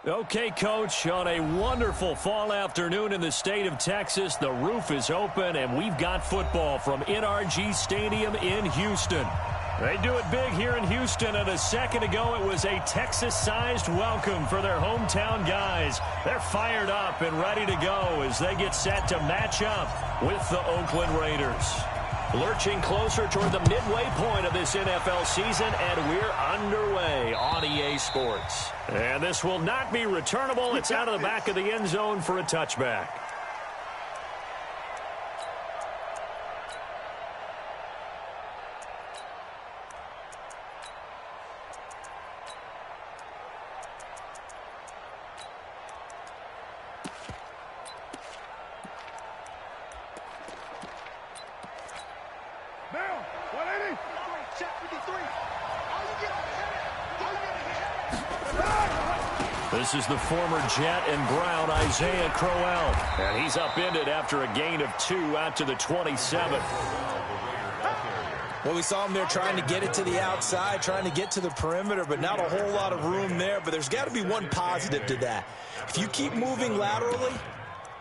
Okay, Coach, on a wonderful fall afternoon in the state of Texas, the roof is open, and we've got football from NRG Stadium in Houston. They do it big here in Houston, and a second ago it was a Texas-sized welcome for their hometown guys. They're fired up and ready to go as they get set to match up with the Oakland Raiders. Lurching closer toward the midway point of this NFL season, and we're underway on EA Sports. And this will not be returnable. It's out of the back of the end zone for a touchback. This is the former Jet and Brown, Isaiah Crowell. And he's upended after a gain of 2 out to the 27. Well, we saw him there trying to get it to the outside, trying to get to the perimeter, but not a whole lot of room there. But there's got to be one positive to that. If you keep moving laterally,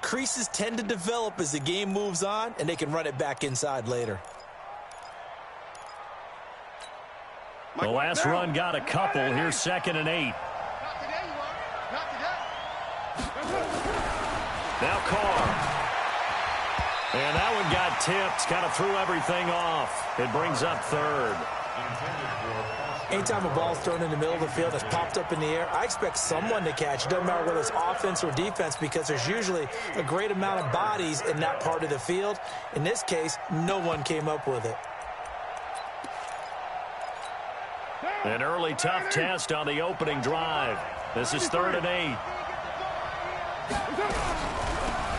creases tend to develop as the game moves on, and they can run it back inside later. The last run got a couple. Here's 2nd and 8. Now Carr. And that one got tipped. Kind of threw everything off. It brings up 3rd. Anytime a ball's thrown in the middle of the field that's popped up in the air, I expect someone to catch. It doesn't matter whether it's offense or defense because there's usually a great amount of bodies in that part of the field. In this case, no one came up with it. An early tough test on the opening drive. This is 3rd and 8.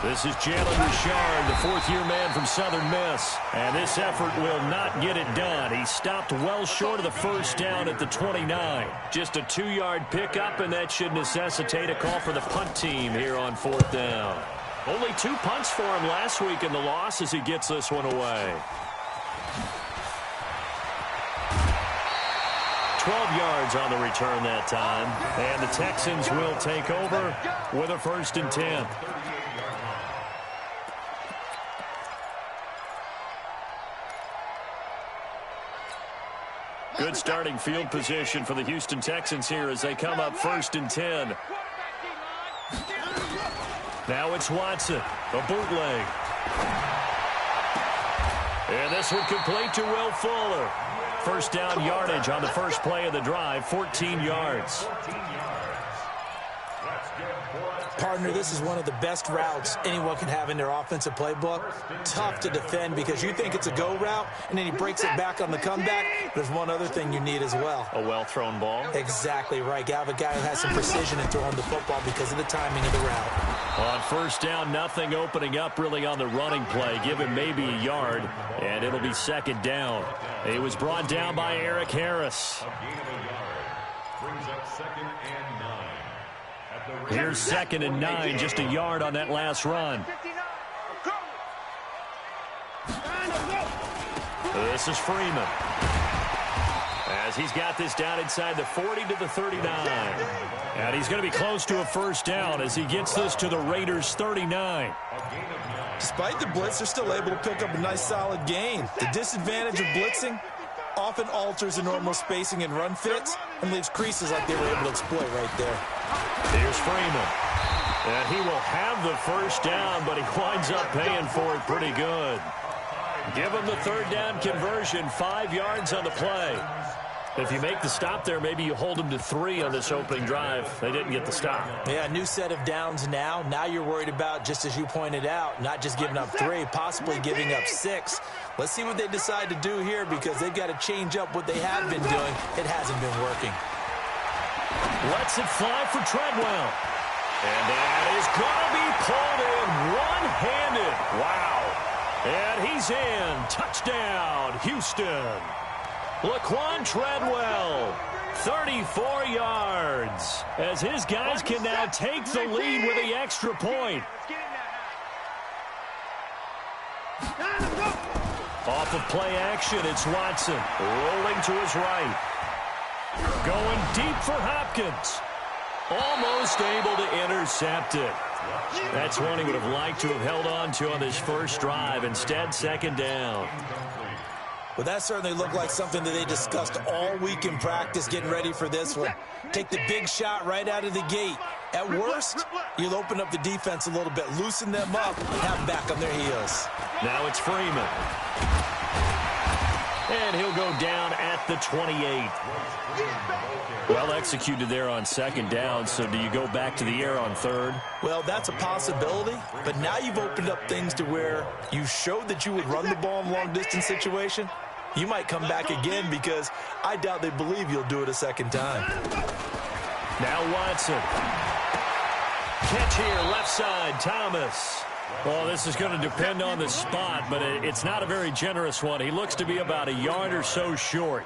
This is Jalen Richard, the 4th-year man from Southern Miss. And this effort will not get it done. He stopped well short of the first down at the 29. Just a 2-yard pickup, and that should necessitate a call for the punt team here on 4th down. Only 2 punts for him last week in the loss as he gets this one away. 12 yards on the return that time. And the Texans will take over with a 1st and 10. Good starting field position for the Houston Texans here as they come up 1st and 10. Now it's Watson, a bootleg. And this one complete to Will Fuller. First down yardage on the first play of the drive, 14 yards. Partner, this is one of the best routes anyone can have in their offensive playbook. Tough to defend because you think it's a go route, and then he breaks it back on the comeback. There's one other thing you need as well. A well-thrown ball? Exactly right. You have a guy who has some precision in throwing the football because of the timing of the route. On first down, nothing opening up really on the running play. Give him maybe a yard, and it'll be 2nd down. It was brought down by Eric Harris. Brings up 2nd and 9. Here's 2nd and 9, just a yard on that last run. This is Freeman. As he's got this down inside the 40 to the 39. And he's going to be close to a first down as he gets this to the Raiders' 39. Despite the blitz, they're still able to pick up a nice solid gain. The disadvantage of blitzing often alters the normal spacing and run fits and leaves creases like they were able to exploit right there. Here's Freeman. And he will have the first down, but he winds up paying for it pretty good. Give him the 3rd down conversion, 5 yards on the play. If you make the stop there, maybe you hold them to 3 on this opening drive. They didn't get the stop. Yeah, new set of downs now. Now you're worried about, just as you pointed out, not just giving up 3, possibly giving up 6. Let's see what they decide to do here because they've got to change up what they have been doing. It hasn't been working. Lets it fly for Treadwell. And that is going to be pulled in one-handed. Wow. And he's in. Touchdown, Houston. Laquan Treadwell, 34 yards, as his guys can now take the lead with the extra point. Off of play action, it's Watson, rolling to his right. Going deep for Hopkins. Almost able to intercept it. That's one he would have liked to have held on to on this first drive. Instead, second down. Well, that certainly looked like something that they discussed all week in practice getting ready for this one. Take the big shot right out of the gate. At worst, you'll open up the defense a little bit, loosen them up, and have them back on their heels. Now it's Freeman. And he'll go down at the 28. Well executed there on second down, so do you go back to the air on third? Well, that's a possibility, but now you've opened up things to where you showed that you would run the ball in long-distance situation. You might come back again because I doubt they believe you'll do it a second time. Now Watson. Catch here, left side, Thomas. Well, this is going to depend on the spot, but it's not a very generous one. He looks to be about a yard or so short.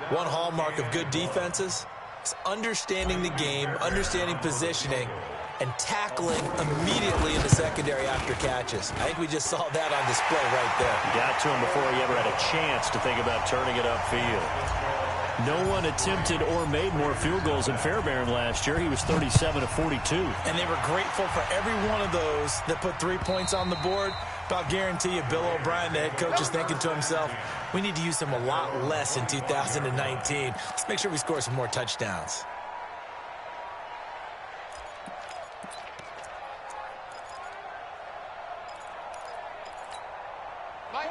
One hallmark of good defenses is understanding the game, understanding positioning, and tackling immediately in the secondary after catches. I think we just saw that on display right there. Got to him before he ever had a chance to think about turning it upfield. No one attempted or made more field goals in Fairbairn last year. He was 37 of 42. And they were grateful for every one of those that put 3 points on the board. But I'll guarantee you, Bill O'Brien, the head coach, is thinking to himself, we need to use him a lot less in 2019. Let's make sure we score some more touchdowns.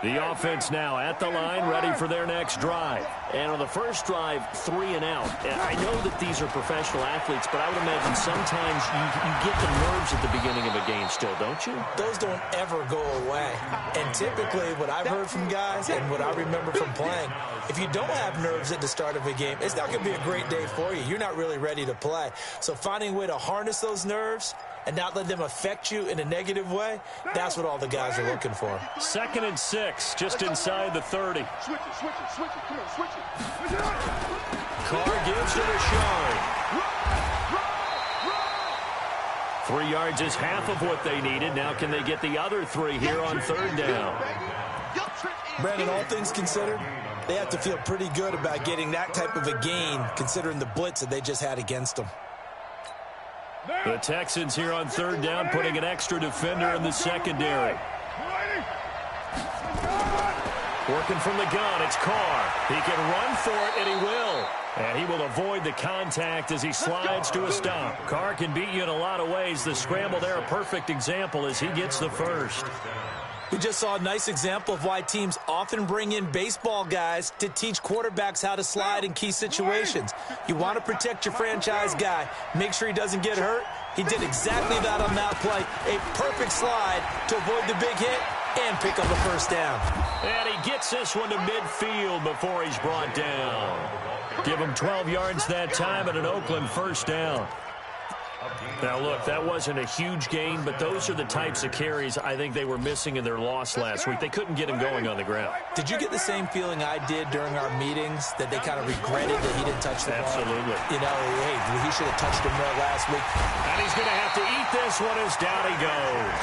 The offense now at the line, ready for their next drive. And on the first drive, 3 and out. I know that these are professional athletes, but I would imagine sometimes you get the nerves at the beginning of a game still, don't you? Those don't ever go away. And typically, what I've heard from guys and what I remember from playing, if you don't have nerves at the start of a game, it's not going to be a great day for you. You're not really ready to play. So finding a way to harness those nerves and not let them affect you in a negative way, that's what all the guys are looking for. 2nd and 6, just inside the 30. Switch it. Come on, switch it. Carr gives it a shot. 3 yards is half of what they needed. Now can they get the other 3 here on 3rd down? Brandon, all things considered, they have to feel pretty good about getting that type of a gain considering the blitz that they just had against them. The Texans here on 3rd down, putting an extra defender in the secondary. Working from the gun, it's Carr. He can run for it, and he will. And he will avoid the contact as he slides to a stop. Carr can beat you in a lot of ways. The scramble there, a perfect example as he gets the first. We just saw a nice example of why teams often bring in baseball guys to teach quarterbacks how to slide in key situations. You want to protect your franchise guy. Make sure he doesn't get hurt. He did exactly that on that play. A perfect slide to avoid the big hit and pick up a first down. And he gets this one to midfield before he's brought down. Give him 12 yards that time and an Oakland first down. Now, look, that wasn't a huge gain, but those are the types of carries I think they were missing in their loss last week. They couldn't get him going on the ground. Did you get the same feeling I did during our meetings, that they kind of regretted that he didn't touch the ball? Absolutely. You know, hey, he should have touched him more last week. And he's going to have to eat this one as down he goes.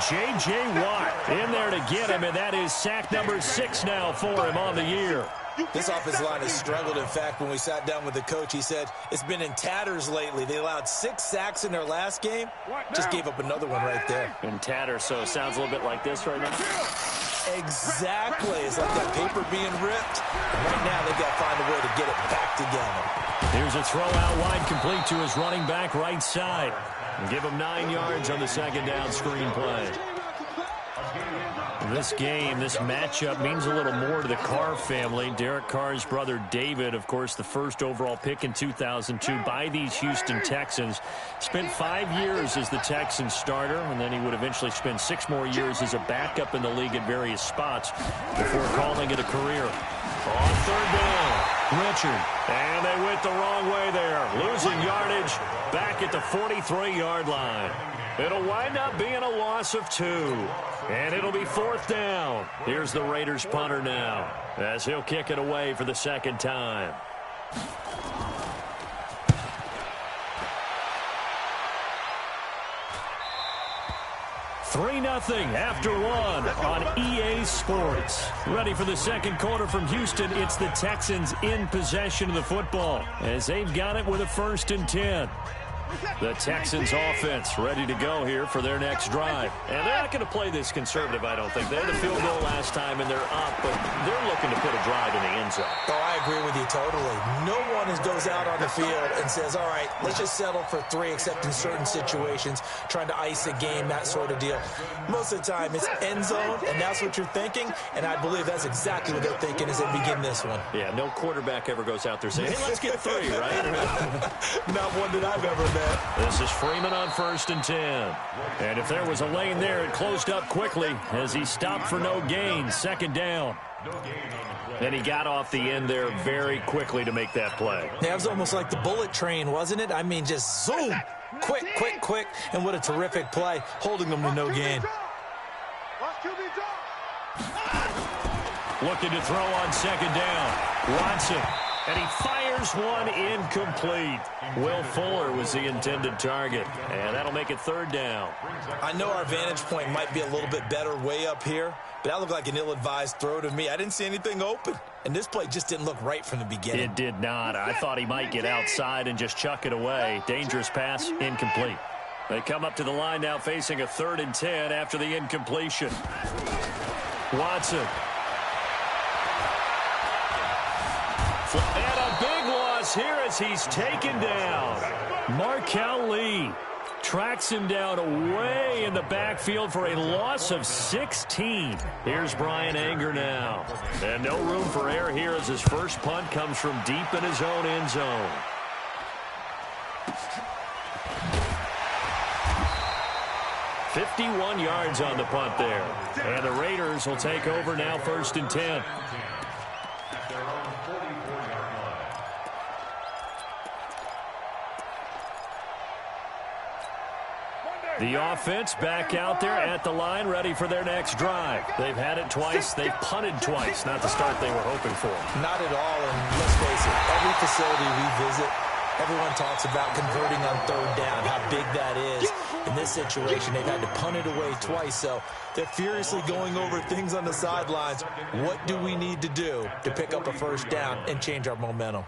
J.J. Watt in there to get him, and that is sack number 6 now for him on the year. This offensive line has struggled. In fact, when we sat down with the coach, he said it's been in tatters lately. They allowed 6 sacks in their last game. Just gave up another one right there. In tatters, so it sounds a little bit like this right now. Exactly. It's like that paper being ripped. And right now, they've got to find a way to get it back together. Here's a throw out wide, complete to his running back right side. And give him 9 yards on the second down screen play. This game, this matchup means a little more to the Carr family. Derek Carr's brother David, of course, the first overall pick in 2002 by these Houston Texans. Spent 5 years as the Texans starter, and then he would eventually spend 6 more years as a backup in the league at various spots before calling it a career. On 3rd down, Richard. And they went the wrong way there. Losing yardage back at the 43-yard line. It'll wind up being a loss of 2. And it'll be 4th down. Here's the Raiders punter now as he'll kick it away for the 2nd time. 2-0 after one on EA Sports. Ready for the second quarter from Houston. It's the Texans in possession of the football as they've got it with a 1st and 10. The Texans offense ready to go here for their next drive. And they're not going to play this conservative, I don't think. They had the field goal last time, and they're up, but they're looking to put a drive in the end zone. Oh, I agree with you totally. No one goes out on the field and says, all right, let's just settle for 3, except in certain situations, trying to ice a game, that sort of deal. Most of the time, it's end zone, and that's what you're thinking, and I believe that's exactly what they're thinking as they begin this one. Yeah, no quarterback ever goes out there saying, hey, let's get 3, right? Not one that I've ever met. This is Freeman on 1st and 10. And if there was a lane there, it closed up quickly as he stopped for no gain. 2nd down. And he got off the end there very quickly to make that play. Yeah, it was almost like the bullet train, wasn't it? I mean, just zoom. Quick, quick, quick. And what a terrific play, holding them to no gain. Looking to throw on 2nd down. Watson. And he fires one incomplete. Will Fuller was the intended target. And that'll make it 3rd down. I know our vantage point might be a little bit better way up here, but that looked like an ill-advised throw to me. I didn't see anything open. And this play just didn't look right from the beginning. It did not. I thought he might get outside and just chuck it away. Dangerous pass, incomplete. They come up to the line now facing a 3rd and 10 after the incompletion. Watson. And a big loss here as he's taken down. Markel Lee tracks him down away in the backfield for a loss of 16. Here's Brian Anger now. And no room for error here as his first punt comes from deep in his own end zone. $51 yards on the punt there. And the Raiders will take over now 1st and 10. The offense back out there at the line, ready for their next drive. They've had it twice. They've punted twice. Not the start they were hoping for. Not at all, and let's face it, every facility we visit, everyone talks about converting on 3rd down, how big that is. In this situation, they've had to punt it away twice, so they're furiously going over things on the sidelines. What do we need to do to pick up a 1st down and change our momentum?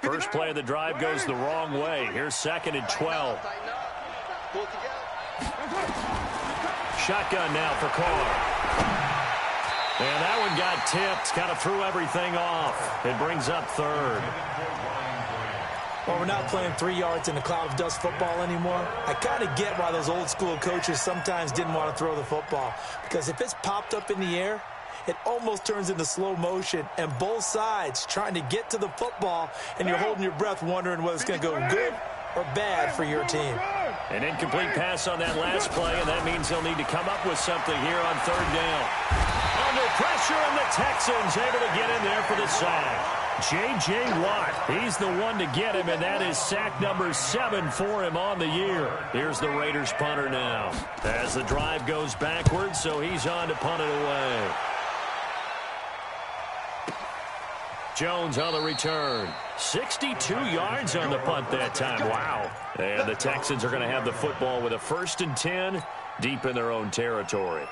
First play of the drive goes the wrong way. Here's 2nd and 12. Shotgun now for Carr. And that one got tipped. Kind of threw everything off. It brings up 3rd. Well, we're not playing 3 yards in a cloud of dust football anymore. I kind of get why those old school coaches sometimes didn't want to throw the football. Because if it's popped up in the air, it almost turns into slow motion, and both sides trying to get to the football, and you're holding your breath wondering whether it's going to go good or bad for your team. An incomplete pass on that last play, and that means they'll need to come up with something here on 3rd down. Under pressure, and the Texans able to get in there for the sack. J.J. Watt, he's the one to get him, and that is sack number 7 for him on the year. Here's the Raiders punter now. As the drive goes backwards, so he's on to punt it away. Jones on the return. 62 yards on the punt that time. Wow. And the Texans are going to have the football with a 1st and 10 deep in their own territory.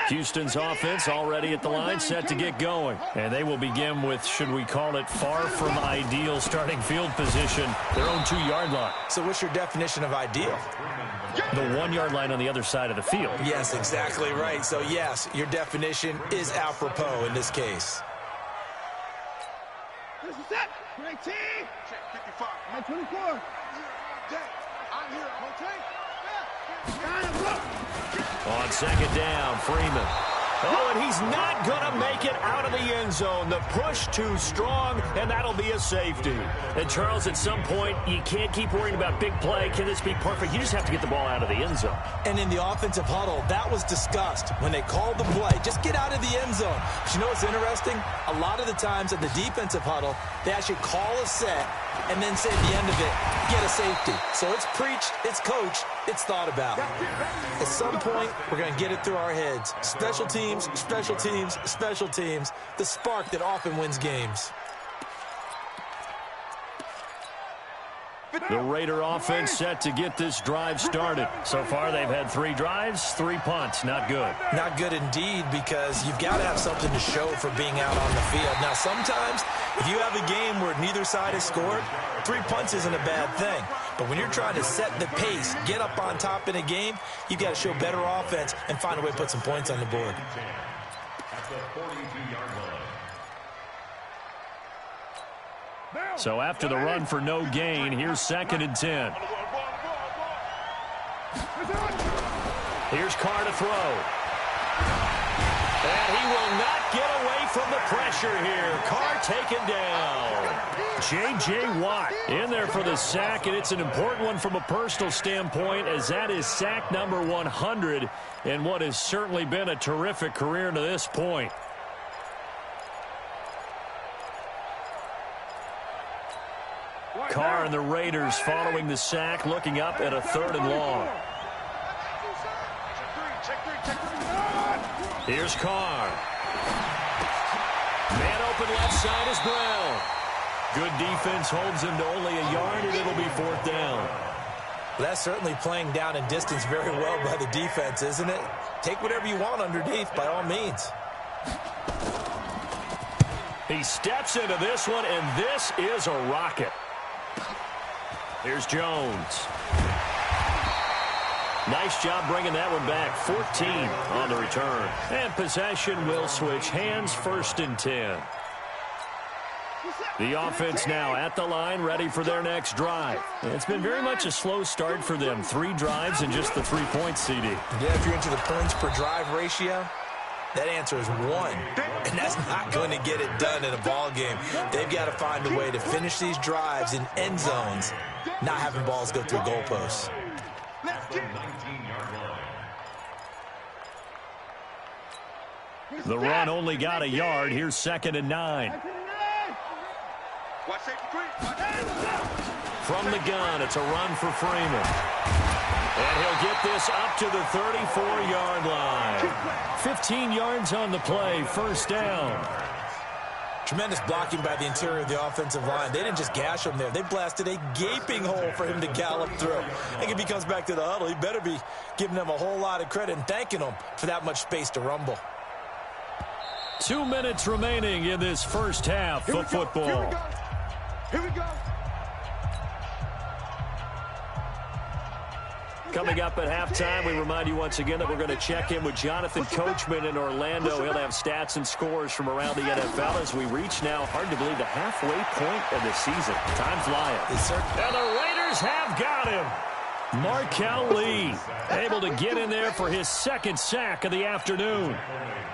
Houston's offense already at the line, set to get going. And they will begin with, should we call it, far from ideal starting field position, their own 2-yard line. So what's your definition of ideal? The 1-yard line on the other side of the field. Yes, exactly right. So, yes, your definition is apropos in this case. This is it. 19. Check 55. 24. I'm here. Okay. On 2nd down, Freeman. Oh, and he's not going to make it out of the end zone. The push too strong, and that'll be a safety. And, Charles, at some point, you can't keep worrying about big play. Can this be perfect? You just have to get the ball out of the end zone. And in the offensive huddle, that was discussed when they called the play. Just get out of the end zone. But you know what's interesting? A lot of the times in the defensive huddle, they actually call a set and then say at the end of it, get a safety. So it's preached, it's coached, it's thought about. At some point, we're going to get it through our heads. Special teams, special teams, special teams. The spark that often wins games. The Raider offense set to get this drive started. So far, they've had 3 drives, 3 punts. Not good. Not good indeed, because you've got to have something to show for being out on the field. Now, sometimes, if you have a game where neither side has scored, 3 punts isn't a bad thing. But when you're trying to set the pace, get up on top in a game, you've got to show better offense and find a way to put some points on the board. At the 42-yard line. So after the run for no gain, here's 2nd and 10. Here's Carr to throw. And he will not get away from the pressure here. Carr taken down. J.J. Watt in there for the sack, and it's an important one from a personal standpoint, as that is sack number 100 in what has certainly been a terrific career to this point. Carr and the Raiders following the sack, looking up at a 3rd and long. Here's Carr. Man open left side is Brown. Good defense holds him to only a yard, and it'll be 4th down. Well, that's certainly playing down in distance very well by the defense, isn't it? Take whatever you want underneath, by all means. He steps into this one, and this is a rocket. Here's Jones. Nice job bringing that one back. 14 on the return. And possession will switch hands, 1st and 10. The offense now at the line, ready for their next drive. It's been very much a slow start for them. 3 drives and just the 3 points, CD. Yeah, if you're into the points per drive ratio, that answer is 1, and that's not going to get it done in a ball game. They've got to find a way to finish these drives in end zones, not having balls go through goalposts. The run only got a yard. Here's 2nd and 9. From the gun, it's a run for Freeman. And he'll get this up to the 34-yard line. 15 yards on the play, 1st down. Tremendous blocking by the interior of the offensive line. They didn't just gash him there. They blasted a gaping hole for him to gallop through. I think if he comes back to the huddle, he better be giving them a whole lot of credit and thanking them for that much space to rumble. 2 minutes remaining in this first half of football. Here we go. Coming up at halftime, we remind you once again that we're going to check in with Jonathan Coachman in Orlando. He'll have stats and scores from around the NFL as we reach now, hard to believe, the halfway point of the season. Time flying. And the Raiders have got him. Markel Lee able to get in there for his 2nd sack of the afternoon.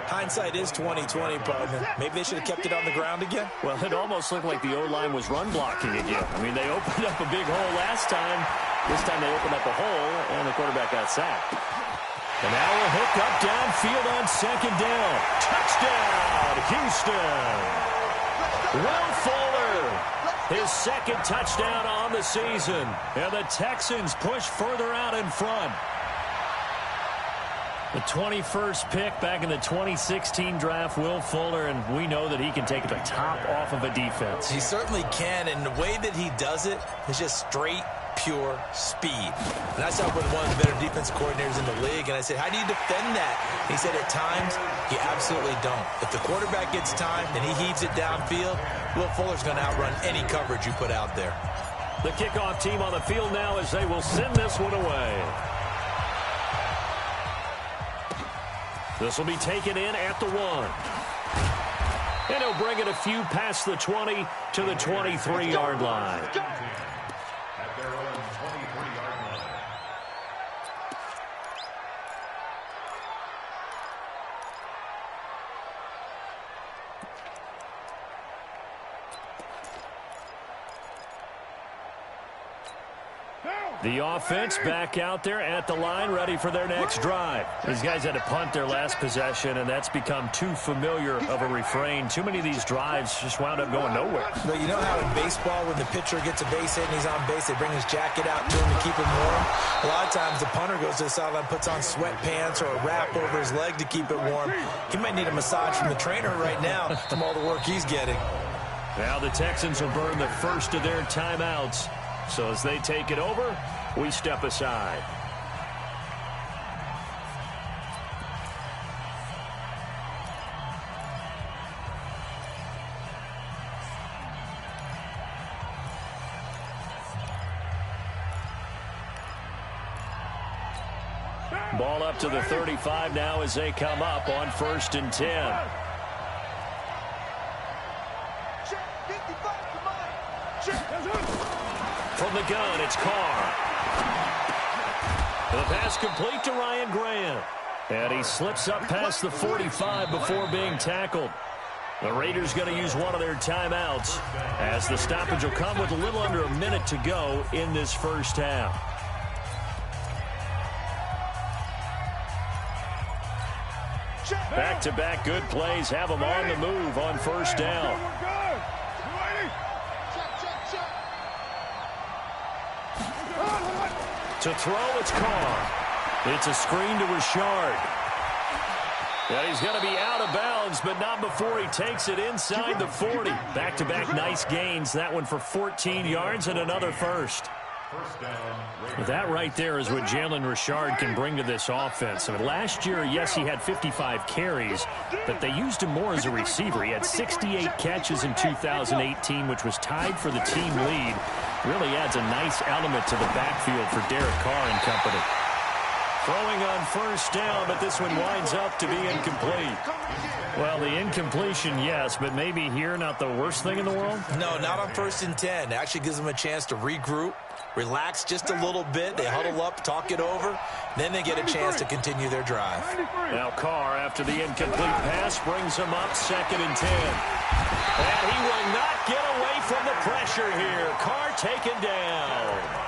Hindsight is 20/20, partner. Maybe they should have kept it on the ground again. Well, it almost looked like the O-line was run blocking again. I mean, they opened up a big hole last time. This time they opened up a hole, and the quarterback got sacked. And now a hook up downfield on 2nd down. Touchdown, Houston. Will Fuller, his 2nd touchdown on the season. And the Texans push further out in front. The 21st pick back in the 2016 draft, Will Fuller, and we know that he can take the top off of a defense. He certainly can, and the way that he does it is just straight, pure speed. And I saw with one of the better defense coordinators in the league, and I said, how do you defend that? And he said, at times, you absolutely don't. If the quarterback gets time and he heaves it downfield, Will Fuller's going to outrun any coverage you put out there. The kickoff team on the field now as they will send this one away. This will be taken in at the 1. And he'll bring it a few past the 20 to the 23-yard line. At their own 23-yard line. The offense back out there at the line, ready for their next drive. These guys had to punt their last possession, and that's become too familiar of a refrain. Too many of these drives just wound up going nowhere. But you know how in baseball, when the pitcher gets a base hit and he's on base, they bring his jacket out to him to keep him warm? A lot of times the punter goes to the sideline, puts on sweatpants or a wrap over his leg to keep it warm. He might need a massage from the trainer right now from all the work he's getting. Now the Texans will burn the first of their timeouts. So as they take it over, we step aside. Ball up to the 35 now as they come up on 1st and 10. From the gun, it's Carr. The pass complete to Ryan Grant. And he slips up past the 45 before being tackled. The Raiders going to use one of their timeouts as the stoppage will come with a little under a minute to go in this first half. Back-to-back good plays have them on the move on 1st down. To throw, it's Carr. It's a screen to Richard. And he's going to be out of bounds, but not before he takes it inside the 40. Back-to-back nice gains. That one for 14 yards and another first. That right there is what Jalen Richard can bring to this offense. I mean, last year, yes, he had 55 carries, but they used him more as a receiver. He had 68 catches in 2018, which was tied for the team lead. Really adds a nice element to the backfield for Derek Carr and company. Throwing on 1st down, but this one winds up to be incomplete. Well, the incompletion, yes, but maybe here not the worst thing in the world? No, not on 1st and 10. It actually gives them a chance to regroup, relax just a little bit. They huddle up, talk it over. Then they get a chance to continue their drive. Now Carr, after the incomplete pass, brings him up 2nd and 10. And he will not get away from the pressure here. Carr taken down.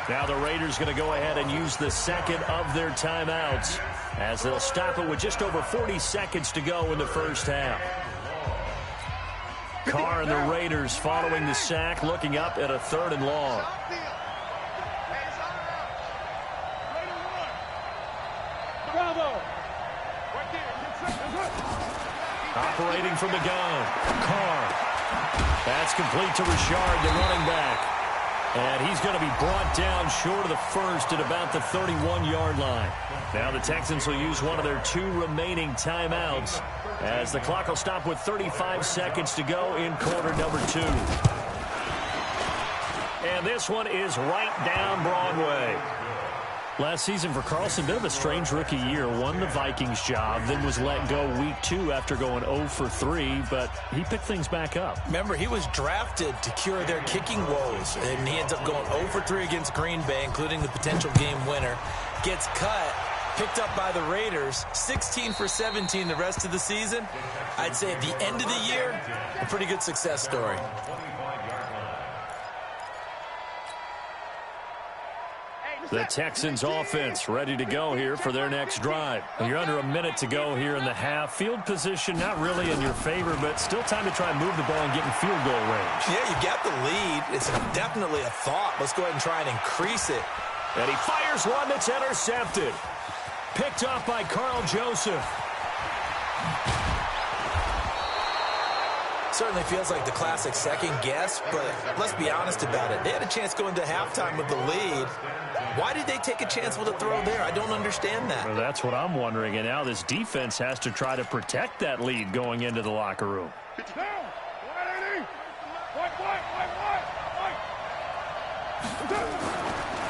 Now the Raiders going to go ahead and use the second of their timeouts as they'll stop it with just over 40 seconds to go in the first half. Carr and the Raiders following the sack, looking up at a 3rd and long. Operating from the gun, Carr. That's complete to Richard, the running back. And he's going to be brought down short of the first at about the 31-yard line. Now the Texans will use one of their 2 remaining timeouts as the clock will stop with 35 seconds to go in quarter number 2. And this one is right down Broadway. Last season for Carlson, bit of a strange rookie year. Won the Vikings job, then was let go week 2 after going 0 for 3, but he picked things back up. Remember, he was drafted to cure their kicking woes, and he ends up going 0 for 3 against Green Bay, including the potential game winner. Gets cut, picked up by the Raiders, 16 for 17 the rest of the season. I'd say at the end of the year, a pretty good success story. The Texans offense ready to go here for their next drive. You're under a minute to go here in the half. Field position not really in your favor, but still time to try and move the ball and get in field goal range. Yeah, you've got the lead. It's definitely a thought. Let's go ahead and try and increase it. And he fires one that's intercepted. Picked off by Carl Joseph. Certainly feels like the classic second guess, but let's be honest about it. They had a chance going to halftime with the lead. Why did they take a chance with a throw there? I don't understand that. Well, that's what I'm wondering. And now this defense has to try to protect that lead going into the locker room.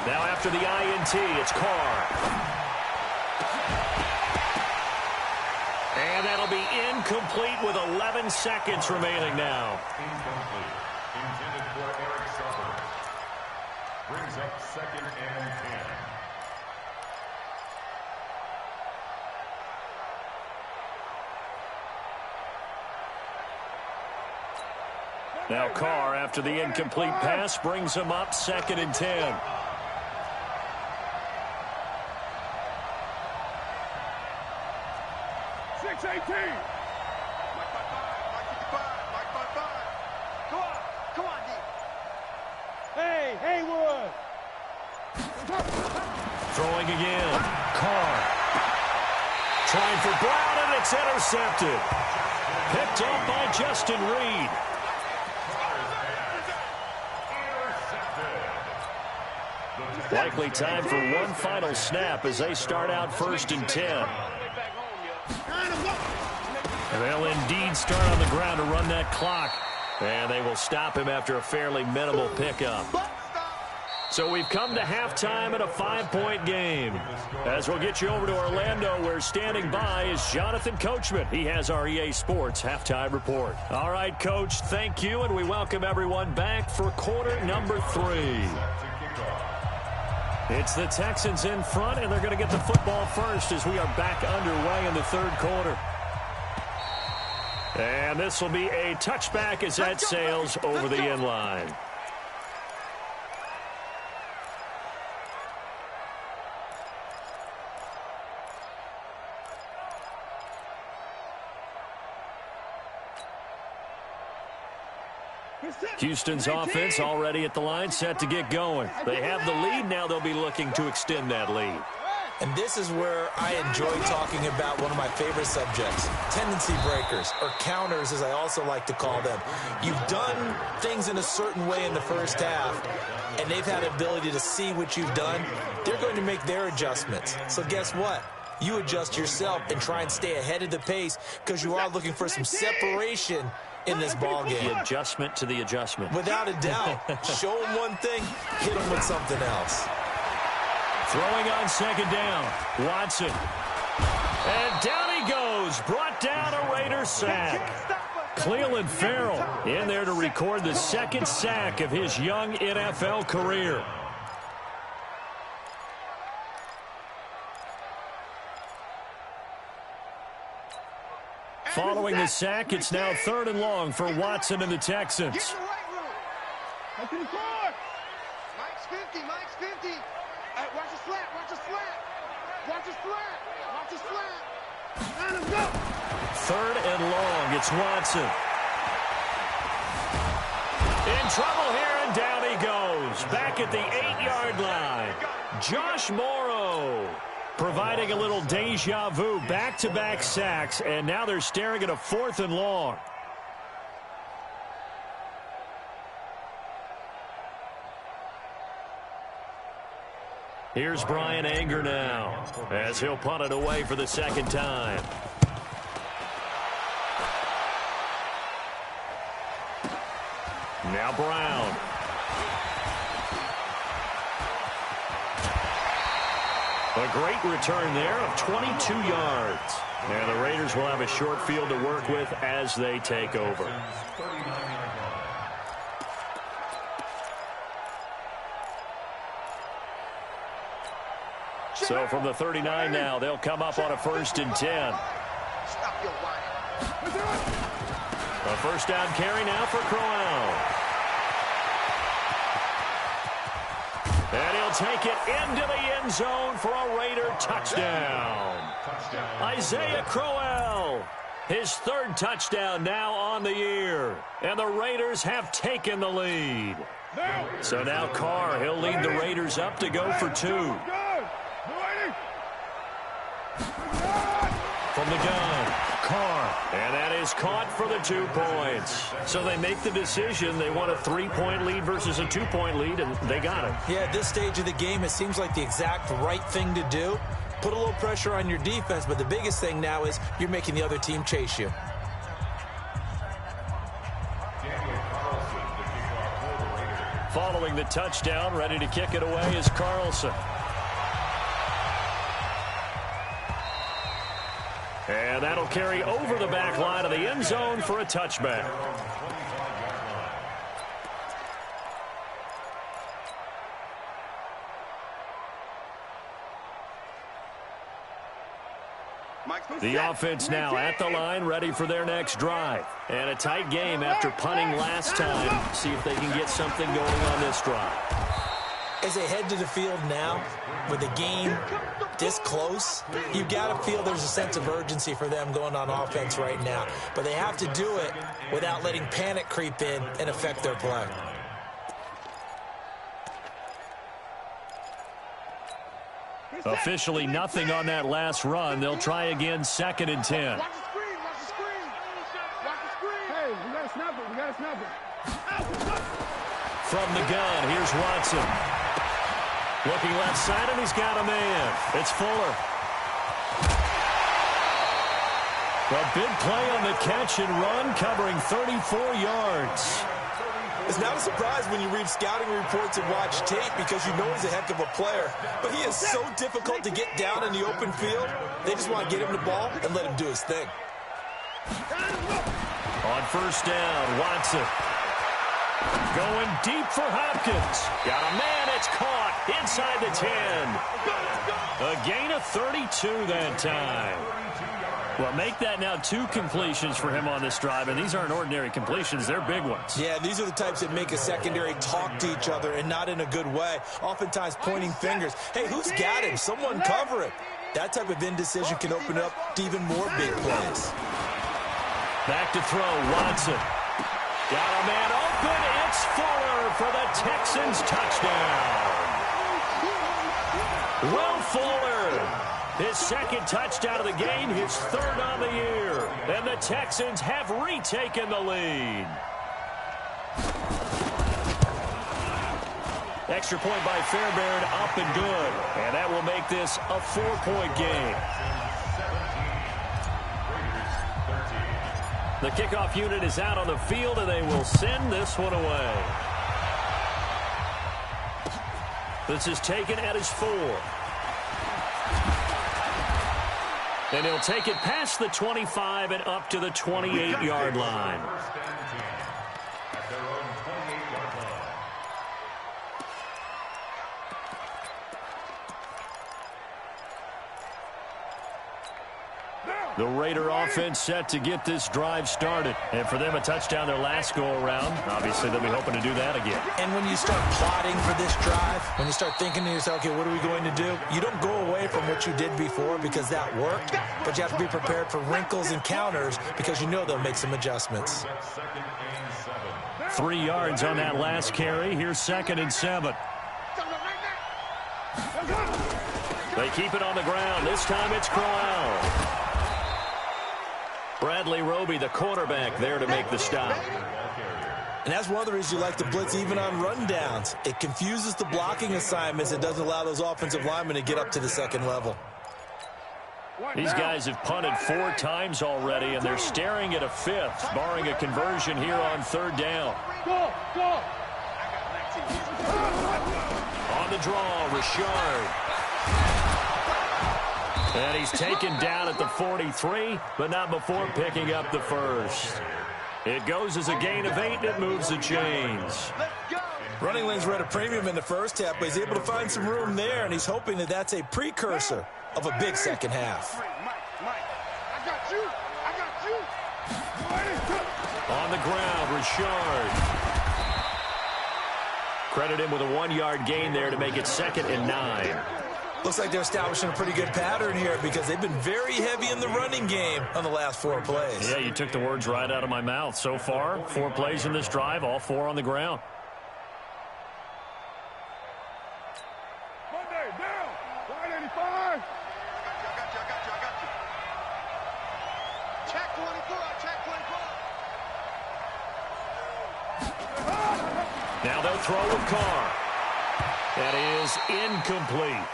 Now after the INT, it's Carr. And that'll be incomplete with 11 seconds remaining now. Incomplete. Intended for Eric Sauber. Brings up 2nd and 10. Now Carr, after the incomplete pass, brings him up 2nd and 10. 6, 18. Mike 55, Mike 55. Come on, D. Hey, Haywood. Throwing again. Carr. Trying for Brown, and it's intercepted. Picked up by Justin Reed. Likely time for one final snap as they start out 1st and 10. And they'll indeed start on the ground to run that clock. And they will stop him after a fairly minimal pickup. So we've come to halftime in a 5-point game. As we'll get you over to Orlando, where standing by is Jonathan Coachman. He has our EA Sports halftime report. All right, Coach, thank you, and we welcome everyone back for quarter number 3. It's the Texans in front, and they're going to get the football first as we are back underway in the 3rd quarter. And this will be a touchback as that sails over the end line. Houston's offense already at the line, set to get going. They have the lead. Now they'll be looking to extend that lead. And this is where I enjoy talking about one of my favorite subjects, tendency breakers, or counters as I also like to call them. You've done things in a certain way in the first half, and they've had the ability to see what you've done. They're going to make their adjustments. So guess what? You adjust yourself and try and stay ahead of the pace because you are looking for some separation in this ball game. The adjustment to the adjustment. Without a doubt. Show them one thing, hit them with something else. Throwing on 2nd down. Watson. And down he goes. Brought down a Raider sack. Cleveland Farrell in there to record the 2nd sack of his young NFL career. Following the sack, it's now 3rd and long for Watson and the Texans. Mike's 50, Mike's 50. Hey, watch the slant, watch the slant. Watch the slant, watch the slant. Let him go. 3rd and long, it's Watson. In trouble here, and down he goes. Back at the 8-yard line. Josh Morrow providing a little deja vu, back-to-back sacks, and now they're staring at a 4th and long. Here's Brian Anger now, as he'll punt it away for the 2nd time. Now Brown. A great return there of 22 yards. And the Raiders will have a short field to work with as they take over. So from the 39 now, they'll come up on a 1st and 10. A 1st down carry now for Crowell. And he'll take it into the end zone for a Raider touchdown. Isaiah Crowell, his 3rd touchdown now on the year. And the Raiders have taken the lead. So now Carr, he'll lead the Raiders up to go for 2. From the gun, Carr, and that is caught for the 2 points. So they make the decision. They want a 3-point lead versus a 2-point lead, and they got it. Yeah, at this stage of the game, it seems like the exact right thing to do. Put a little pressure on your defense, but the biggest thing now is you're making the other team chase you. Following the touchdown, ready to kick it away is Carlson. And that'll carry over the back line of the end zone for a touchback. The offense now at the line, ready for their next drive. And a tight game after punting last time. See if they can get something going on this drive. As they head to the field now, with the game this close, you've got to feel there's a sense of urgency for them going on offense right now. But they have to do it without letting panic creep in and affect their play. Officially nothing on that last run. They'll try again, 2nd and 10. Watch the screen, watch the screen. Watch the screen. Hey, we got to snap it, we got to snap it. From the gun, here's Watson. Looking left side, and he's got a man. It's Fuller. A big play on the catch and run, covering 34 yards. It's not a surprise when you read scouting reports and watch tape because you know he's a heck of a player. But he is so difficult to get down in the open field. They just want to get him the ball and let him do his thing. On 1st down, Watson. Going deep for Hopkins. Got a man, it's caught inside the 10. A gain of 32 that time. Well, make that now 2 completions for him on this drive, and these aren't ordinary completions. They're big ones. Yeah, these are the types that make a secondary talk to each other and not in a good way. Oftentimes pointing fingers. Hey, who's got him? Someone cover him. That type of indecision can open up to even more big plays. Back to throw, Watson. Got a man open. It's Fuller for the Texans touchdown. Will Fuller. His 2nd touchdown of the game, his 3rd on the year. And the Texans have retaken the lead. Extra point by Fairbairn, up and good. And that will make this a 4-point game. The kickoff unit is out on the field, and they will send this one away. This is taken at his 4. And he'll take it past the 25 and up to the 28-yard line. The Raider offense set to get this drive started. And for them, a touchdown their last go-around. Obviously, they'll be hoping to do that again. And when you start plotting for this drive, when you start thinking to yourself, okay, what are we going to do? You don't go away from what you did before because that worked, but you have to be prepared for wrinkles and counters because you know they'll make some adjustments. 3 yards on that last carry. Here's 2nd and 7. They keep it on the ground. This time it's Crowell. Bradley Roby, the quarterback, there to make the stop. And that's one of the reasons you like to blitz even on rundowns. It confuses the blocking assignments. It doesn't allow those offensive linemen to get up to the 2nd level. These guys have punted 4 times already, and they're staring at a 5th, barring a conversion here on 3rd down. On the draw, Richard. And he's taken down at the 43, but not before picking up the 1st. It goes as a gain of 8, and it moves the chains. Running lanes were at a premium in the 1st half, but he's able to find some room there, and he's hoping that that's a precursor of a big 2nd half. I got you. On the ground, Richard. Credit him with a 1-yard gain there to make it 2nd and 9. Looks like they're establishing a pretty good pattern here because they've been very heavy in the running game on the last 4 plays. Yeah, you took the words right out of my mouth. So far, 4 plays in this drive, all 4 on the ground. Monday, down. 185. Check 24, check 24. Now they'll throw with Carr. That is incomplete.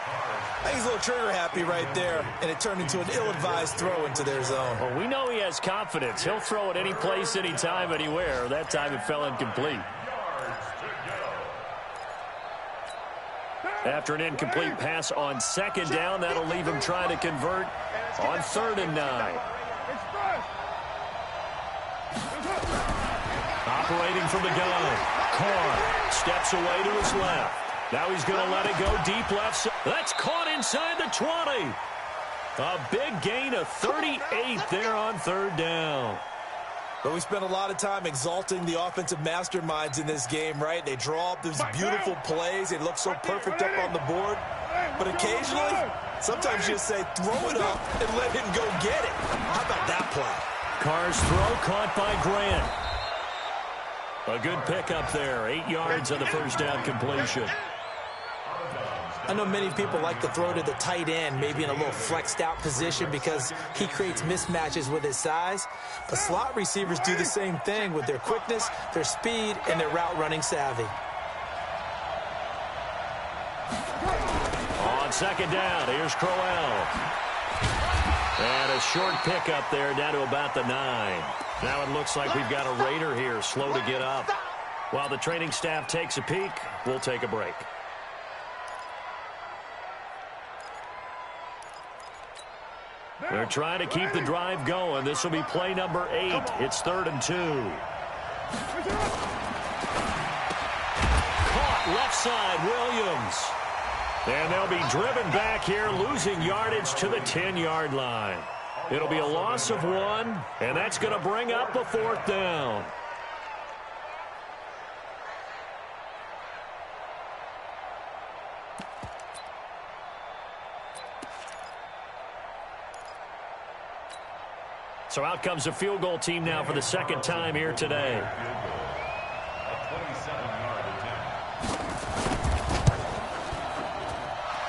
I think he's a little trigger happy right there, and it turned into an ill-advised throw into their zone. Well, we know he has confidence. He'll throw it any place, anytime, anywhere. That time it fell incomplete. After an incomplete pass on 2nd down, that'll leave him trying to convert on 3rd and 9. Operating from the gun. Carr steps away to his left. Now he's going to let it go deep left side. That's caught inside the 20. A big gain of 38 there on 3rd down. But we spent a lot of time exalting the offensive masterminds in this game, right? They draw up these beautiful plays. They look so perfect up on the board. But occasionally, sometimes you just say, throw it up and let him go get it. How about that play? Carr's throw caught by Grant. A good pickup there. 8 yards on the first down completion. I know many people like to throw to the tight end, maybe in a little flexed out position because he creates mismatches with his size. But slot receivers do the same thing with their quickness, their speed, and their route running savvy. On second down, here's Crowell. And a short pickup there down to about the 9. Now it looks like we've got a Raider here, slow to get up. While the training staff takes a peek, we'll take a break. They're trying to keep the drive going. This will be play number 8. It's 3rd and 2. Caught left side, Williams. And they'll be driven back here, losing yardage to the 10-yard line. It'll be a loss of 1, and that's going to bring up a 4th down. So out comes a field goal team now for the 2nd time here today.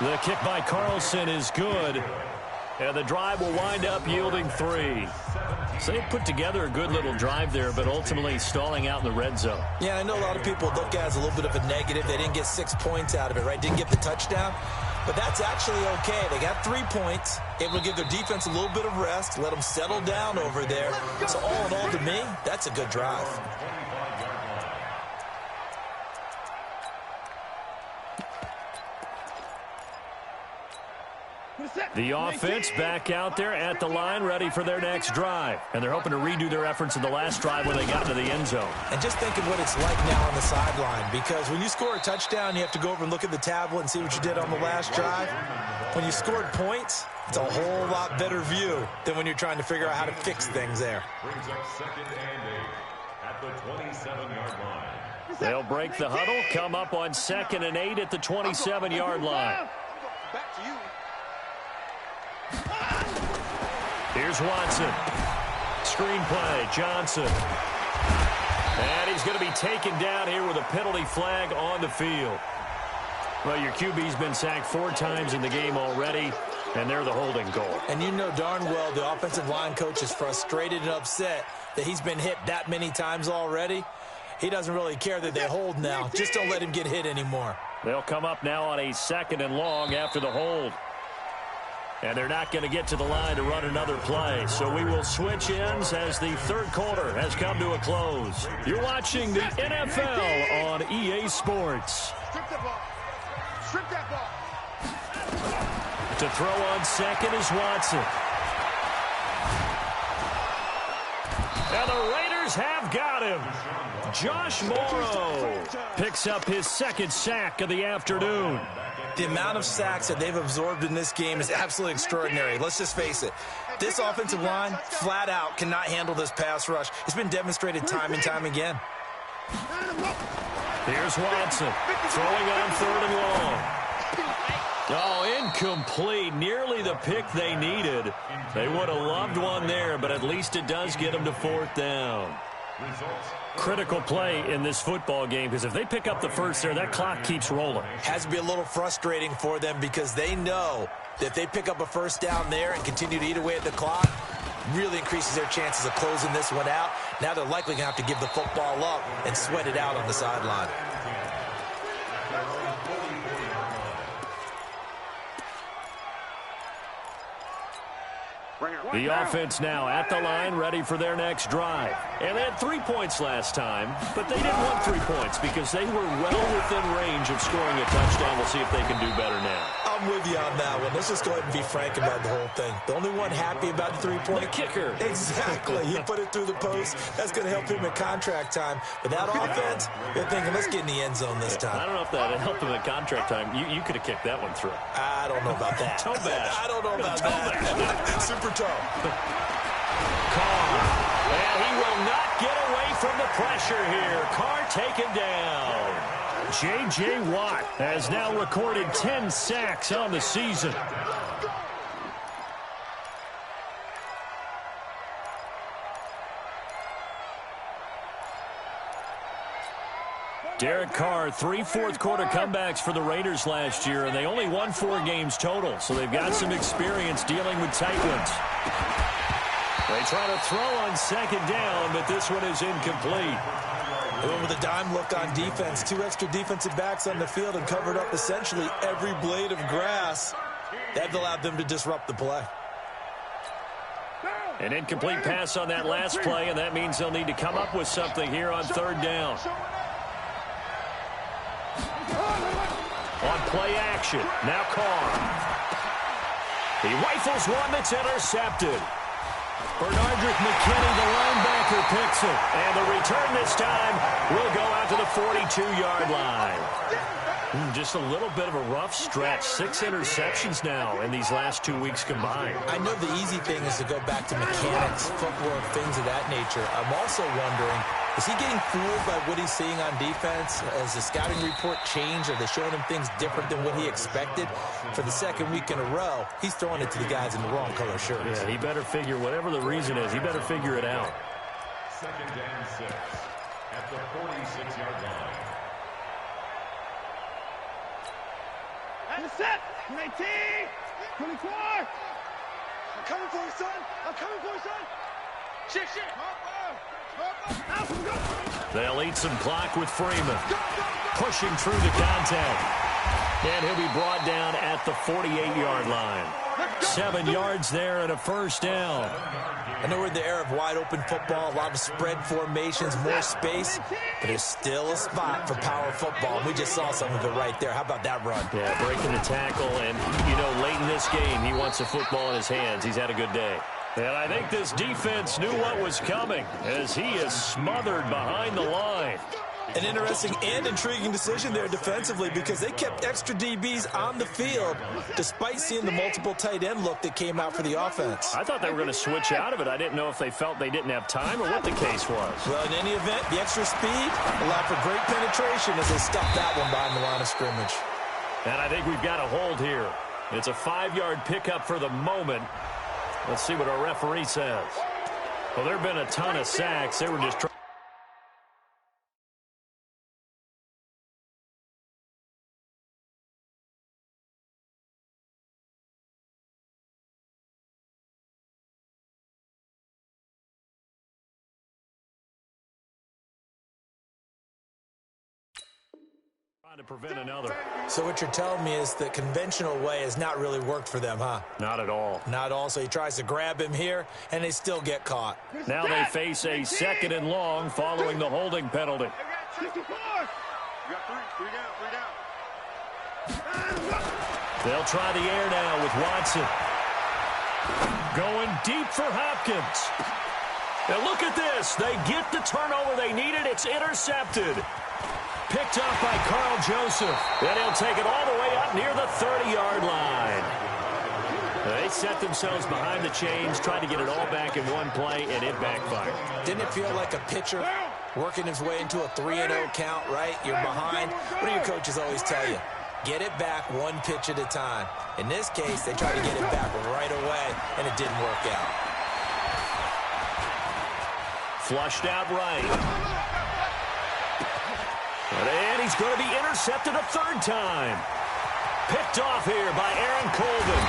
The kick by Carlson is good. And the drive will wind up yielding 3. So they put together a good little drive there, but ultimately stalling out in the red zone. Yeah, I know a lot of people look at it as a little bit of a negative. They didn't get 6 points out of it, right? Didn't get the touchdown. But that's actually okay. They got 3 points, able to give their defense a little bit of rest, let them settle down over there. So all in all, to me, that's a good drive. The offense back out there at the line, ready for their next drive. And they're hoping to redo their efforts in the last drive when they got to the end zone. And just think of what it's like now on the sideline, because when you score a touchdown, you have to go over and look at the tablet and see what you did on the last drive. When you scored points, it's a whole lot better view than when you're trying to figure out how to fix things there. Brings up 2nd and 8 at the 27-yard line. They'll break the huddle, come up on 2nd and 8 at the 27-yard line. Back to you. Here's Watson. Screen play, Johnson. And he's going to be taken down here with a penalty flag on the field. Well, your QB's been sacked 4 times in the game already, and they're the holding goal. And you know darn well the offensive line coach is frustrated and upset that he's been hit that many times already. He doesn't really care that they hold now. Just don't let him get hit anymore. They'll come up now on a 2nd and long after the hold. And they're not going to get to the line to run another play. So we will switch ends as the 3rd quarter has come to a close. You're watching the NFL on EA Sports. Strip that ball. Strip that ball. To throw on 2nd is Watson. And the Raiders have got him. Josh Morrow picks up his 2nd sack of the afternoon. The amount of sacks that they've absorbed in this game is absolutely extraordinary. Let's just face it. This offensive line, flat out, cannot handle this pass rush. It's been demonstrated time and time again. Here's Watson throwing on 3rd and long. Oh, incomplete. Nearly the pick they needed. They would have loved one there, but at least it does get them to 4th down. Critical play in this football game, because if they pick up the first there, that clock keeps rolling. Has to be a little frustrating for them because they know that if they pick up a 1st down there and continue to eat away at the clock, really increases their chances of closing this one out. Now they're likely going to have to give the football up and sweat it out on the sideline. The offense now at the line, ready for their next drive. And they had 3 points last time, but they didn't want 3 points because they were well within range of scoring a touchdown. We'll see if they can do better now. I'm with you on that one. Let's just go ahead and be frank about the whole thing. The only one happy about the 3-point. The kicker. Exactly. He put it through the post. That's going to help him in contract time. But that offense, they're thinking, let's get in the end zone this time. I don't know if that helped him in contract time. You could have kicked that one through. I don't know about that. Toe bash. I don't know about that. Super toe. Carr. And he will not get away from the pressure here. Carr taken down. J.J. Watt has now recorded 10 sacks on the season. Derek Carr, 3 fourth-quarter comebacks for the Raiders last year, and they only won 4 games total, so they've got some experience dealing with tight ones. They try to throw on second down, but this one is incomplete. They went with a dime look on defense. 2 extra defensive backs on the field and covered up essentially every blade of grass. That allowed them to disrupt the play. An incomplete pass on that last play, and that means they'll need to come up with something here on third down. On play action, now Carr. He rifles one that's intercepted. Bernardrick McKinney, the linebacker, picks it. And the return this time will go out to the 42-yard line. Just a little bit of a rough stretch. 6 interceptions now in these last 2 weeks combined. I know the easy thing is to go back to mechanics, footwork, things of that nature. I'm also wondering, is he getting fooled by what he's seeing on defense? Has the scouting report changed? Are they showing him things different than what he expected? For the second week in a row, he's throwing it to the guys in the wrong color shirts. Yeah, he better figure, whatever the reason is, he better figure it out. Second and 6 at the 46-yard line. And set. 19. 24. I'm coming for you, son. I'm coming for you, son. Shit. They'll eat some clock with Freeman. Pushing through the contact. And he'll be brought down at the 48-yard line. 7 yards there and a first down. I know we're in the era of wide-open football, a lot of spread formations, more space, but there's still a spot for power football. We just saw some of it right there. How about that run? Yeah, breaking the tackle, and, you know, late in this game, he wants the football in his hands. He's had a good day. And I think this defense knew what was coming as he is smothered behind the line. An interesting and intriguing decision there defensively because they kept extra DBs on the field despite seeing the multiple tight end look that came out for the offense. I thought they were going to switch out of it. I didn't know if they felt they didn't have time or what the case was. Well, in any event, the extra speed allowed for great penetration as they stuffed that one behind the line of scrimmage. And I think we've got a hold here. It's a 5-yard pickup for the moment. Let's see what our referee says. Well, there have been a ton of sacks. They were just trying. To prevent another. So what you're telling me is the conventional way has not really worked for them, huh? Not at all. Not at all. So he tries to grab him here, and they still get caught. Now they face a 2nd and long following the holding penalty. 54. You got 3 down. They'll try the air now with Watson. Going deep for Hopkins. Now look at this. They get the turnover they needed. It's intercepted. Picked up by Carl Joseph. Then he'll take it all the way up near the 30-yard line. They set themselves behind the chains, tried to get it all back in one play, and it backfired. Didn't it feel like a pitcher working his way into a 3-0 count, right? You're behind. What do your coaches always tell you? Get it back one pitch at a time. In this case, they tried to get it back right away, and it didn't work out. Flushed out right. And he's going to be intercepted a 3rd time. Picked off here by Aaron Colvin.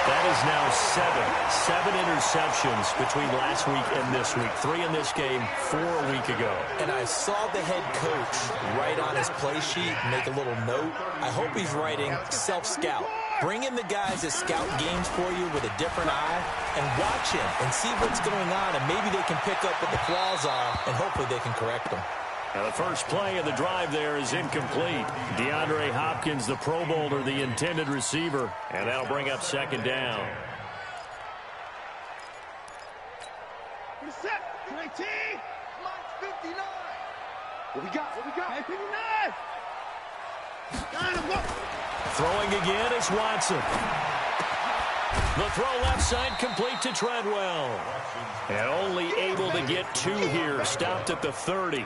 That is now 7 interceptions between last week and this week. 3 in this game, 4 a week ago. And I saw the head coach write on his play sheet, make a little note. I hope he's writing self-scout. Bring in the guys that scout games for you with a different eye and watch him and see what's going on, and maybe they can pick up what the flaws are, and hopefully they can correct them. Now the first play of the drive there is incomplete. DeAndre Hopkins, the Pro Bowler, the intended receiver, and that'll bring up 2nd down. Set. 19. 59. What we got? 59. Throwing again is Watson. The throw left side complete to Treadwell. And only able to get 2 here. Stopped at the 30.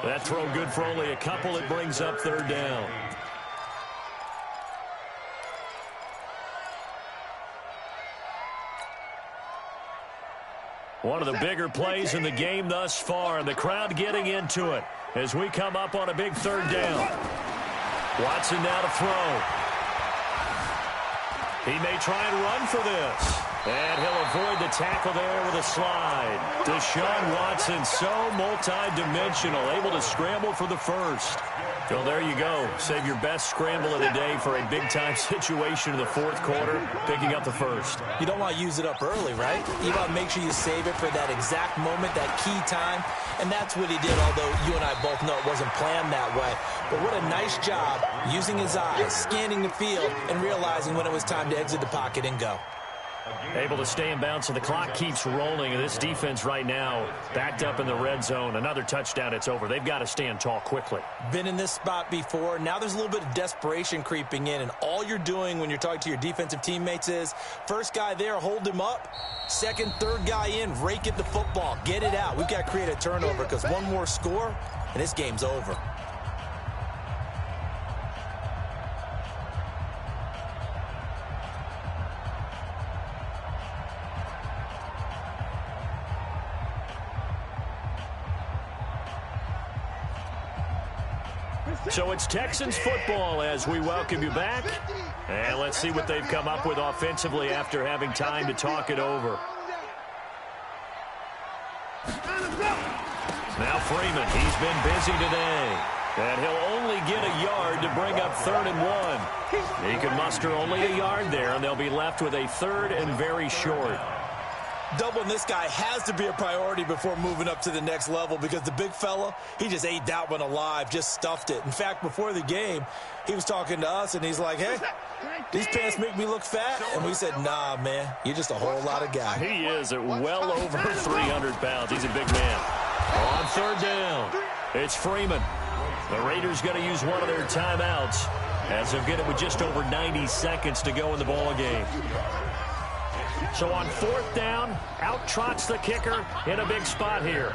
That throw good for only a couple. It brings up third down. One of the bigger plays in the game thus far, and the crowd getting into it as we come up on a big third down. Watson now to throw. He may try and run for this. And he'll avoid the tackle there with a slide. Deshaun Watson, so multi-dimensional, able to scramble for the first. Well, there you go. Save your best scramble of the day for a big-time situation in the fourth quarter, picking up the first. You don't want to use it up early, right? You want to make sure you save it for that exact moment, that key time. And that's what he did, although you and I both know it wasn't planned that way. But what a nice job using his eyes, scanning the field, and realizing when it was time to exit the pocket and go. Able to stay in bounds, and the clock keeps rolling. And this defense right now backed up in the red zone. Another touchdown, it's over. They've got to stand tall quickly. Been in this spot before. Now there's a little bit of desperation creeping in. And all you're doing when you're talking to your defensive teammates is, first guy there, hold him up. Second, third guy in, rake at the football. Get it out. We've got to create a turnover because one more score, and this game's over. So it's Texans football as we welcome you back. And let's see what they've come up with offensively after having time to talk it over. Now Freeman, he's been busy today. And he'll only get a yard to bring up 3rd and 1. He can muster only a yard there, and they'll be left with a 3rd and very short. Doubling this guy has to be a priority before moving up to the next level because the big fella, he just ate that one alive, just stuffed it. In fact, before the game, he was talking to us, and he's like, hey, these pants make me look fat. And we said, nah, man, you're just a whole lot of guy. He is at well over 300 pounds. He's a big man. On 3rd down, it's Freeman. The Raiders going to use one of their timeouts as they'll get it with just over 90 seconds to go in the ball game. So on 4th down, out trots the kicker in a big spot here.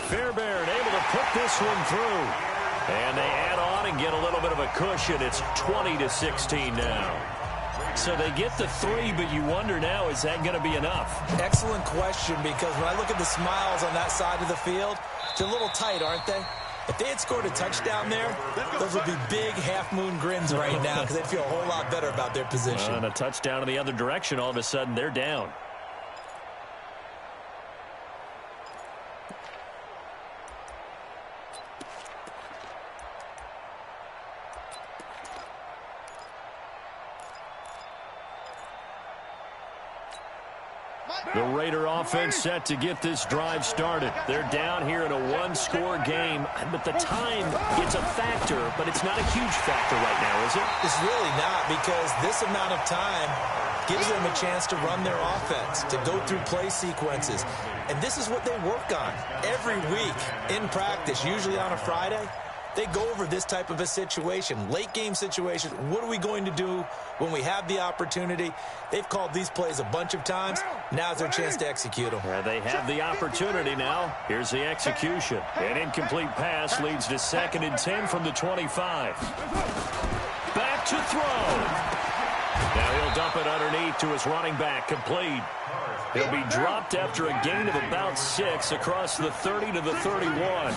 Fairbairn able to put this one through. And they add on and get a little bit of a cushion. It's 20-16 now. So they get the 3, but you wonder now, is that going to be enough? Excellent question, because when I look at the smiles on that side of the field, they're a little tight, aren't they? If they had scored a touchdown there, those would be big half-moon grins right now because they'd feel a whole lot better about their position. And a touchdown in the other direction, all of a sudden they're down. The Raider offense set to get this drive started. They're down here in a one-score game, but the time, it's a factor, but it's not a huge factor right now, is it? It's really not, because this amount of time gives them a chance to run their offense, to go through play sequences. And this is what they work on every week in practice, usually on a Friday. They go over this type of a situation, late game situation. What are we going to do when we have the opportunity? They've called these plays a bunch of times. Now's their chance to execute them. Yeah, they have the opportunity now. Here's the execution. An incomplete pass leads to 2nd and 10 from the 25. Back to throw. Now he'll dump it underneath to his running back, complete. He'll be dropped after a gain of about 6 across the 30 to the 31.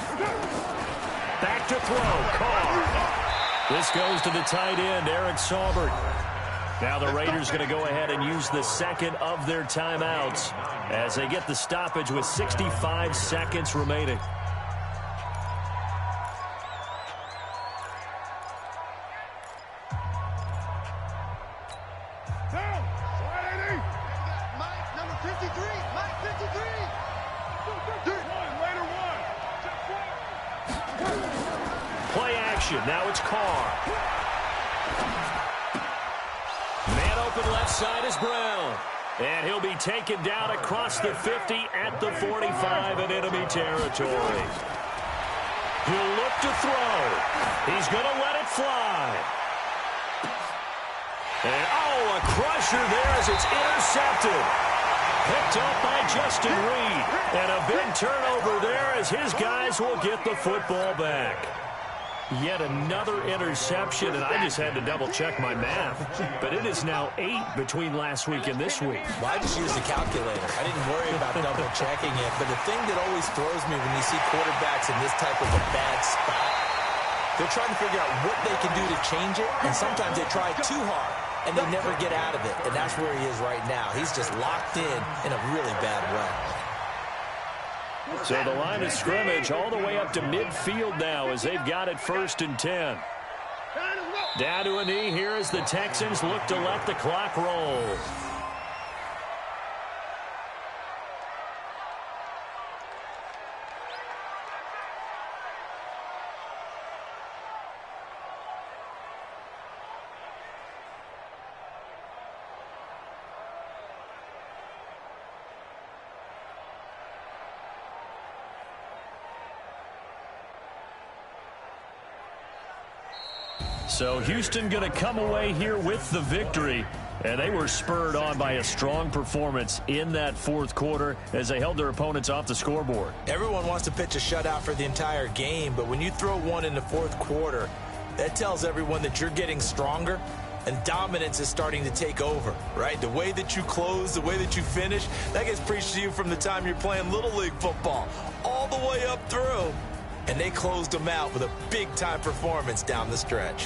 Back to throw, Carr. This goes to the tight end, Eric Saubert. Now the Raiders going to go ahead and use the second of their timeouts as they get the stoppage with 65 seconds remaining. Now it's Carr. Man open left side is Brown. And he'll be taken down across the 50 at the 45 in enemy territory. He'll look to throw. He's going to let it fly. And, oh, a crusher there as it's intercepted. Picked up by Justin Reed. And a big turnover there as his guys will get the football back. Yet another interception, and I just had to double-check my math. But it is now 8 between last week and this week. Well, I just used a calculator. I didn't worry about double-checking it. But the thing that always throws me when you see quarterbacks in this type of a bad spot, they're trying to figure out what they can do to change it, and sometimes they try too hard, and they never get out of it. And that's where he is right now. He's just locked in a really bad way. So the line of scrimmage all the way up to midfield now as they've got it 1st and 10. Down to a knee here as the Texans look to let the clock roll. So Houston going to come away here with the victory. And they were spurred on by a strong performance in that 4th quarter as they held their opponents off the scoreboard. Everyone wants to pitch a shutout for the entire game, but when you throw one in the 4th quarter, that tells everyone that you're getting stronger and dominance is starting to take over, right? The way that you close, the way that you finish, that gets preached to you from the time you're playing Little League football all the way up through. And they closed them out with a big-time performance down the stretch.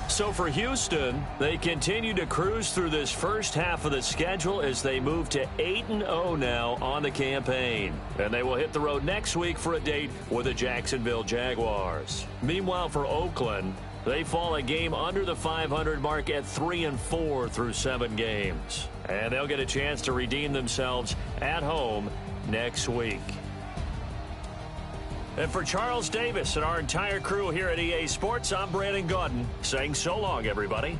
So for Houston, they continue to cruise through this first half of the schedule as they move to 8-0 now on the campaign. And they will hit the road next week for a date with the Jacksonville Jaguars. Meanwhile, for Oakland, they fall a game under the 500 mark at 3-4 through 7 games. And they'll get a chance to redeem themselves at home next week. And for Charles Davis and our entire crew here at EA Sports, I'm Brandon Gaudin saying so long, everybody.